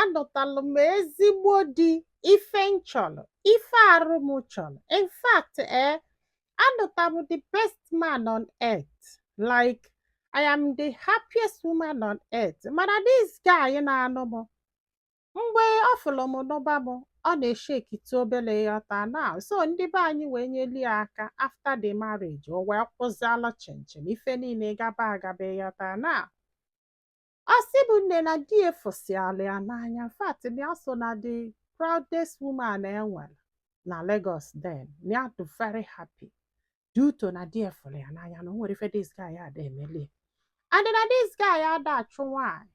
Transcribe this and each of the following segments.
anụtalụ m ezigbo di ife m chọrọ, ife arụ m chọrọ. In fact, anụtalụ the best man on earth. Like, I am the happiest woman on earth. Mana this guy na-anụ m, mgbe ọ fụrụ m n'ụba m, ọ na-eshekite obere yọta na so ndị be anyị wee nyeli ya aka after the marriage, o wee kwụzialụ chinchin ife niile gaba agaba yọta na ọ sị bụ nne na di efosiala ya n'anya. In fact, na ya so na the proudest woman enwere na Lagos then. Na ya dị very happy due to na di efụrụ ya n'anya na o nwere ife this guy ada emeli. And na this guy ada achụ nwaanyị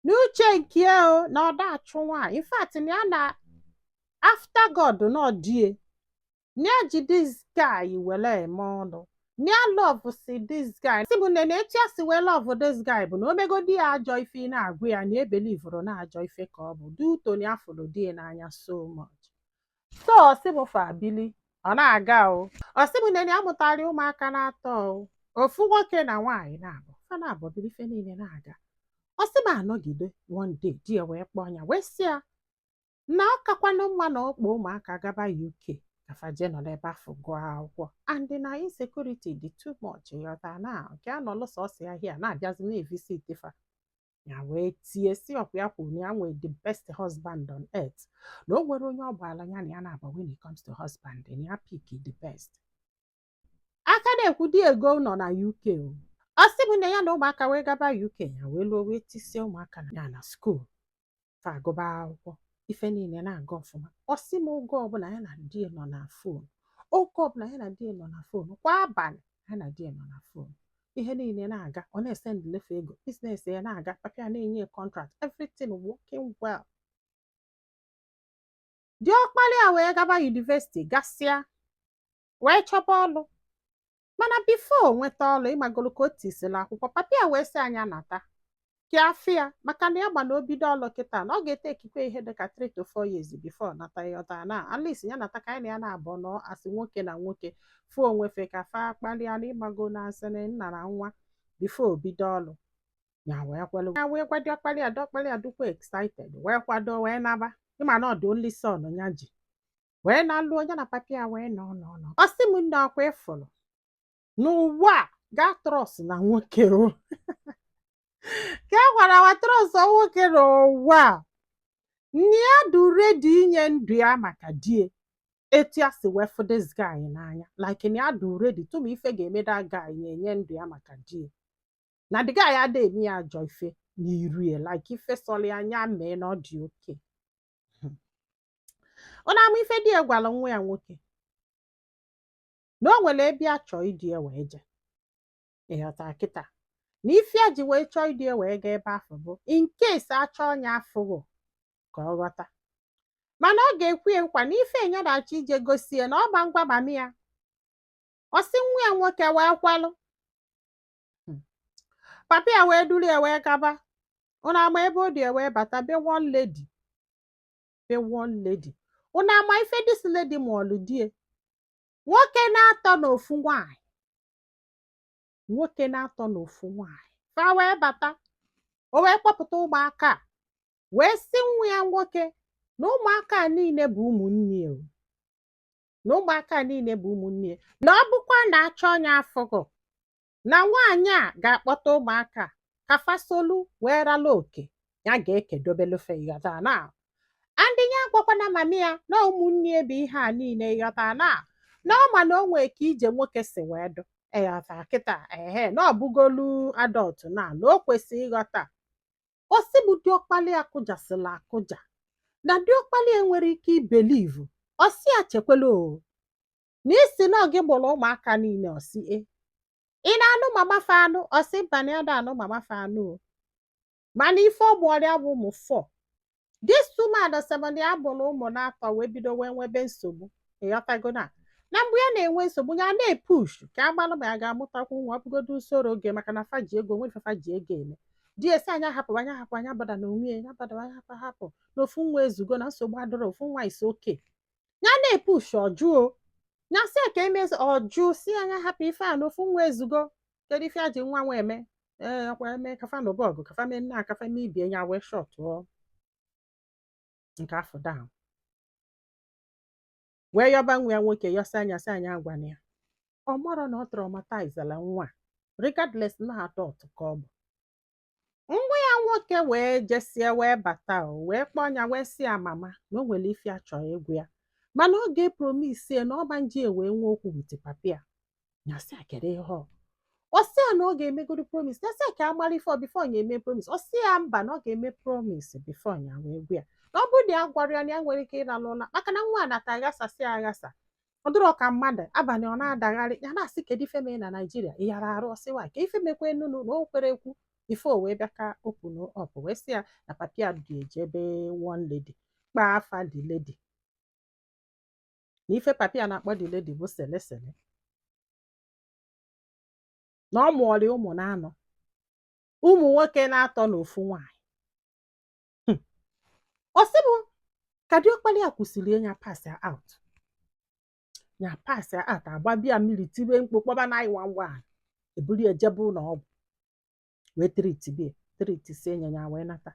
n'uche nke o na ọ da achụ nwaanyị. In fact, na ya na after God no die, na ya ji this guy wele eme ọnụ. Na ya love si this guy. Si bụ nne na etu ya si wee love this guy bụ na o megodi ya ajọ ife ị na-agụ ya na ebelivuru na ajọ ife ka ọ bụ due to na ya fụrụ di ya n'anya so much. So ọ sị bụ fa bili ọ na-aga o. Ọ sị bụ nne na ya mụtara ụmụaka na-atọ o. Ofu nwoke na nwaanyị na-abụ fa na-abụ bili ife niile na-aga. Ọ sị ma anọgide one day di ya wee kpọọ ya wee sị ya na ọ kakwanụ mma na ọkpọ ụmụaka gaba UK kafaje nọ n'ebe afọ gụọ akwụkwọ and na insecurity dị too much yọta na nke a nọ lụsọsọ ya hia na-abịazi na-evisit fa ya wee tie si ọkwa ya kwuru na ya nwee the best husband on earth, na o nwere onye ọ gbaala ya na ya na-agba when it comes to husband na ya pick the best. Aka na-ekwu di ego nọ na UK o. Ọ sị bụ na ya na ụmụaka wee gaba UK ya wee lụọ wee tisie ụmụaka ya na school fa agụba akwụkwọ ife niile na-aga ọfụma. Ọ sị m oge ọbụla ya na di nọ na fon, oge ọbụla ya na di nọ na fon, kwa abalị ya na di nọ na fon, ihe niile na-aga, ọ na-esend lefe ego, biznes ya na-aga, papa ya na-enye contract, everything working well. Diọkpala ya wee gaba university gasịa wee chọba ọlụ. Mana before nweta ọlụ ịmagolo ka o tisila akwụkwọ, papa ya wee sị anya nata kiafia maka na ya gba na obido ọlụ kịta na ọ ga-ete ekikwe ihe dịka 3 to 4 years before nata yọta na at least ya nata ka anyị na ya na-abụ nọ asị nwoke na nwoke fụ onwefe ka fa kpalịa na ịmago na asị na nna na nwa before obido ọlụ ya wee kwelu ya wee gwadi ọkpali ya dukwa excited wee kwado wee naba ịma na ọdụ only son ya ji wee na alụ onye na papa ya wee nọ. Ọ sị m nne ọkwa ịfụrụ n'ụwa gaa trọst na nwoke o ka e gwara wa trọst nwoke n'ụwa nne ya dị redi inye ndụ ya maka die etu ya si wee fụ this guy n'anya like na ya dị redi tụma ife ga-emeda guy na-enye ndụ ya maka die na the guy ada eme ya ajọ ife n'iru ya like ife sọrọ anya mee na ọ dị oke. Ọ na-ama ife di ya gwara nwa ya nwoke na o nwere ebe a chọọ idi ya wee je ịghọta kịta na ife ya ji wee chọọ idi ya wee gaa ebe afọ bụ in case achọ ọnya afụghọ ka ọ ghọta. Mana ọ ga-ekwu ya nkwa na ife enye na-achọ ije gosi ya na ọ gba ngwa mami ya. Ọ sị nwa ya nwoke wee kwalụ. Papa ya wee duru ya wee gaba. Unu ama ebe ọ dị ya wee bata be one lady. Unu ama ife this lady mụọlụ die nwoke na-atọ n'ofu nwaanyị. Fa wee bata o wee kpọpụta ụmụaka wee sị nwa ya nwoke na ụmụaka niile bụ ụmụnne o, na ụmụaka niile bụ ụmụnne na ọ bụkwa na achọ ọnya afụgọ na nwaanyị a ga-akpọta ụmụaka ka fasolu wee rala oke ya ga-ekedobelufe yọta na andị ya gwakwana mami ya na ụmụnne bụ ihe a niile yọta na ọ ma na o nwee ka ije nwoke si wee dụ eyọta kịta na ọ bụgolu adọlt na o kwesịrị ịghọta. O si bụ diọkpali akụjasịla akụja na diọkpali enwere ike ibelivu. Ọ si ya chekwela o na isi na ọ gị gbụrụ ụmụaka niile. Ọ si ị na-anụ mama fa anụ. Ọ sị bana ya da anụ mama fa anụ o mana ife ọ mụọrịa bụ ụmụ 4. This woman sị ya bụrụ ụmụ na-atọ wee bido wee nwebe nsogbu ịghọtago na mgbe ya na-enwe nsogbu ya na-epush ka agbalụ ma ya ga-amụtakwu nwa ọbụgodo usoro oge maka na fa ji ego nwere fa ji ego eme di esi anya hapụ anya bada na onwe ya bada anya hapụ na ofu nwa ezugo na nsogbu adọrọ ofu nwa isi oke ya na-epush ọjụọ ya sị ka emezi ọjụ si anya hapụ ife a na ofu nwa ezugo kedu ife a ji nwa nwa eme ọkwa eme kafa na bọgụ kafa mee nna kafa mee ibie ya wee shọtụọ nke afọ down wee yọba nwa ya nwoke yọsa anya sị anya agwana ya ọ marọ na ọ traumatizela nwa regardless na adult ka ọ bụ nwa ya nwoke wee jesie wee bata wee kpọọ ya wee sị ya mama na o nwere ife achọrọ egwu ya mana ọ ga-epromise na ọ banji wee nwee okwu wit papia ya sị a kedu ihe ọ sị ya na ọ ga-emegodo promise ya sị ka amara ife bifo ya eme promise ọ sị ya mba na ọ ga-eme promise bifo ya wee gwu ya na ọ bụrụ na ya gwara ya na ya nwere ike ịlalụ ụla maka na nwa nata aghasasị aghasa ọ dịrọ ka mmadụ abalị ọ na-adagharị ya na-asị kedu ife mee na Naijiria ịghara arụ ọsịwa ka ife mekwe nunu na o kwere ekwu ife o wee bịa ka open up wee sị ya na papia ga-eje ebe one lady kpaa afa the lady na ife papia na-akpọ the lady bụ selesele na ọ mụọrị ụmụ na-anọ ụmụ nwoke na-atọ n'ofu nwaanyị ọsịbụ ka diọkpali ya kwụsịrị ya pass out ya pass out agbabia mmiri tibe mkpu kpọba 911 eburu ejebe ụlọ ọgwụ wee triti sie ya wee nata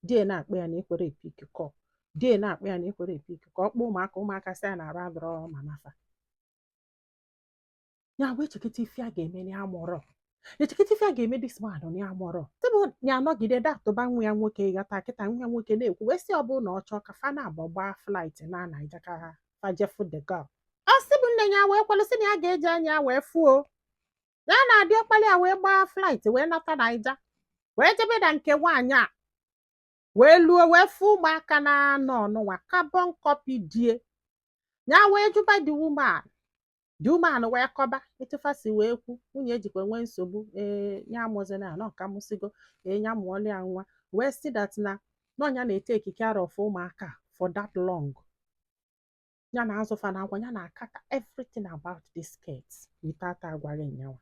die na-akpọ ya na ekwere epik kọp die na-akpọ ya na ekwere epik ka ọ kpọọ ụmụaka sị ya na arụ adọrọ ma nafa ya wee chekịta ife a ga-eme na ya mụrọ echekịta ife a ga-eme dis man na ya mụrọ tebụl ya anọgide datụba nwa ya nwoke ghọta kịta nwa ya nwoke na-ekwu wee sị ọ bụrụ na ọ chọọ ka fa na-abụ gbaa flight na Naija ka ha fajefu the girl ọ sị bụ nne ya wee kwelụsị na ya ga-eji anya wee fuo ya na-adị ọkpali ya wee gbaa flight wee nata Naija wee jebe na nke nwaanyị a wee luo wee fụ ụmụaka na-anọ ọnụnwa carbon copy die ya wee jụba the woman wee kọba etufasi wee kwu nwunye ejikwa nwee nsogbu ya amụzina ya nọ ka mụsigo ya mụọla ya nwa wee si that na ọnya na-ete ekike arọ for ụmụaka for that long ya na azụfa na agwa ya na akata everything about this kids without agwaghị nyanwa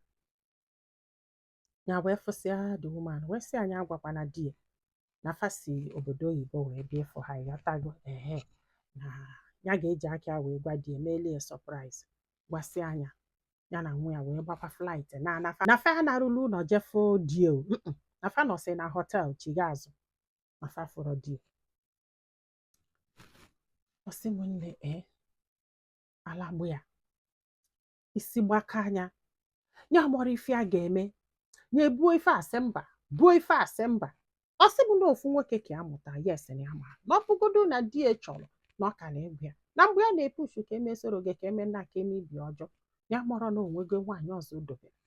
ya wee fụsịa the woman wee sị anyị agwakwana di na fasi obodo oyibo wee bịa for ha ịghọtago na ya ga-eji aka wee gwa di emelie surprise gwasị anya ya na nwa ya wee gbakwa flight na fa narụlụ ụlọ jefo dio na fa nọsị na hotel chiga azụ na fa fụrụ dio ọsị m nne alagbu ya isi gbaka anya ya mụrụ ife a ga-eme ya buo ife asị mba ọsị bụ na ofu nwoke ka ya mụta yes na ya ma na ọbụgodo na di ya chọrọ na ọ ka na-egwu ya na mgbe ya na-epushu ka emesoro gị ka eme nna ka eme ibi ọjọọ ya mụrụ na onwego nwaanyị ọzọ dobere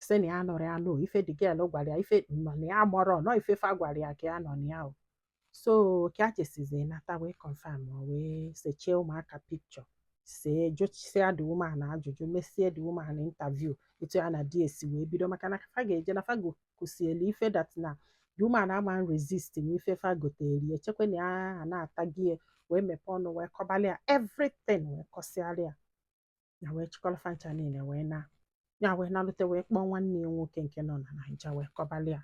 sị na ya nọrọ ya nọ ife dị gel gwara ya ife nọ na ya mụrụ nọ ife fa gwara ya ka ya nọ na ya so ka a chesizi nata wee confirm wee sechie ụmụaka pikchọ see jụsịa the woman ajụjụ mesie the woman interview etu ya na di esi wee bido maka na fa ga-eje na fa gokusielu ife dat na the woman ama resist na ife fa gotere echekwe na ya na-atagi wee mepee ọnụ wee kọbalị ya everything wee kọsịalị ya wee chịkọlọfa niile wee na ya wee nalute wee kpọọ nwanne ya nwoke nke nọ na Naija wee kọbalị ya